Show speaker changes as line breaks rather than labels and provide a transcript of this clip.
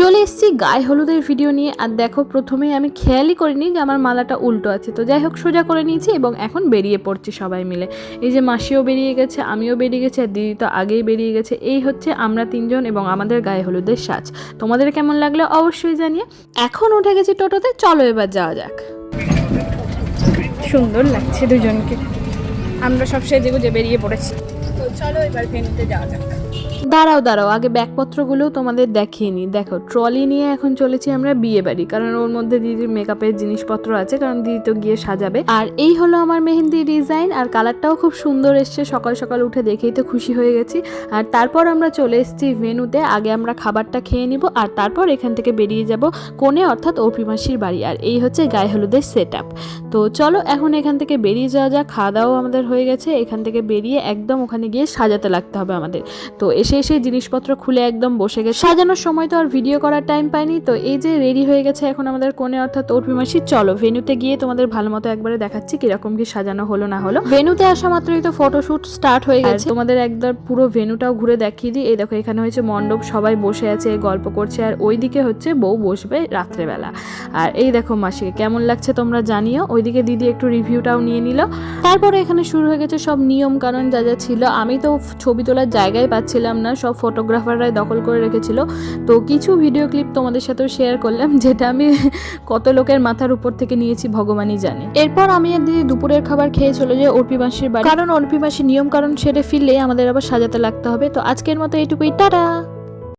চলে এসেছি গায়ে হলুদের ভিডিও নিয়ে। আর দেখো, প্রথমেই আমি খেয়ালই করিনি যে আমার মালাটা উল্টো আছে। তো যাই হোক, সোজা করে নিয়েছি এবং এখন বেরিয়ে পড়ছি সবাই মিলে। এই যে মাসিও বেরিয়ে গেছে, আমিও বেরিয়ে গেছি, আর দিদি তো আগেই বেরিয়ে গেছে। এই হচ্ছে আমরা তিনজন এবং আমাদের গায়ে হলুদের সাজ। তোমাদের কেমন লাগলো অবশ্যই জানিয়ে। এখন উঠে গেছি টোটোতে, চলো এবার যাওয়া যাক। সুন্দর লাগছে দুজনকে, আমরা সব সেজেগুজে বেরিয়ে পড়েছি। তো চলো এবার ভেন্যুতে যাওয়া যাক। দাঁড়াও, আগে ব্যাগপত্রগুলোও তোমাদের দেখিয়ে নিই। দেখো, ট্রলি নিয়ে এখন চলেছি আমরা বিয়ে বাড়ি, কারণ ওর মধ্যে দিদির মেকআপের জিনিসপত্র আছে, কারণ দিদি তো গিয়ে সাজাবে। আর এই হলো আমার মেহেন্দি ডিজাইন, আর কালারটাও খুব সুন্দর এসছে। সকাল সকাল উঠে দেখেই তো খুশি হয়ে গেছি। আর তারপর আমরা চলে এসেছি ভেন্যুতে। আগে আমরা খাবারটা খেয়ে নিব, আর তারপর এখান থেকে বেরিয়ে যাব কোণে, অর্থাৎ অর্পি মাসির বাড়ি। আর এই হচ্ছে গায়ে হলুদের সেট আপ। তো চলো এখন এখান থেকে বেরিয়ে যাওয়া যাক। খাওয়া দাওয়া আমাদের হয়ে গেছে। এখান থেকে বেরিয়ে একদম ওখানে গিয়ে সাজাতে লাগতে হবে আমাদের। তো এসে জিনিসপত্র খুলে একদম বসে গেছে। সাজানোর সময় তো আর ভিডিও করার টাইম পাইনি। তো এই যে রেডি হয়ে গেছে এখন আমাদের কোণে, অর্থাৎ অর্পি মাসি। চলো ভেন্যুতে গিয়ে তোমাদের ভালো মতো একবারে দেখাচ্ছি কিরকম কি সাজানো হলো না হলো। ভেন্যুতে আসা মাত্রই তো ফটোশুট স্টার্ট হয়ে গেছে। তোমাদের একদম পুরো ভেন্যুটাও ঘুরে দেখিয়ে দিই। এই দেখো, এখানে হয়েছে মণ্ডপ, সবাই বসে আছে, গল্প করছে। আর ওইদিকে হচ্ছে বউ বসবে রাত্রেবেলা। আর এই দেখো মাসিকে কেমন লাগছে তোমরা জানিও। ওইদিকে দিদি একটু রিভিউটাও নিয়ে নিল। তারপরে এখানে শুরু হয়ে গেছে সব নিয়ম কানুন যা যা ছিল। আমি তো ছবি তোলার জায়গায় পাচ্ছিলাম না, সব ফটোগ্রাফাররাই দখল করে রেখেছিল। তো কিছু ভিডিও ক্লিপ তোমাদের সাথেও শেয়ার করলাম, যেটা আমি কত লোকের মাথার উপর থেকে নিয়েছি ভগবানই জানে। এরপর আমি আর দিদি দুপুরের খাবার খেয়ে চলে যাই অর্পি মাসির বাড়ি, কারণ অর্পি মাসির নিয়ম কারণ সেরে ফিরলে আমাদের আবার সাজাতে লাগতে হবে। তো আজকের মতো এইটুকুই, টাটা।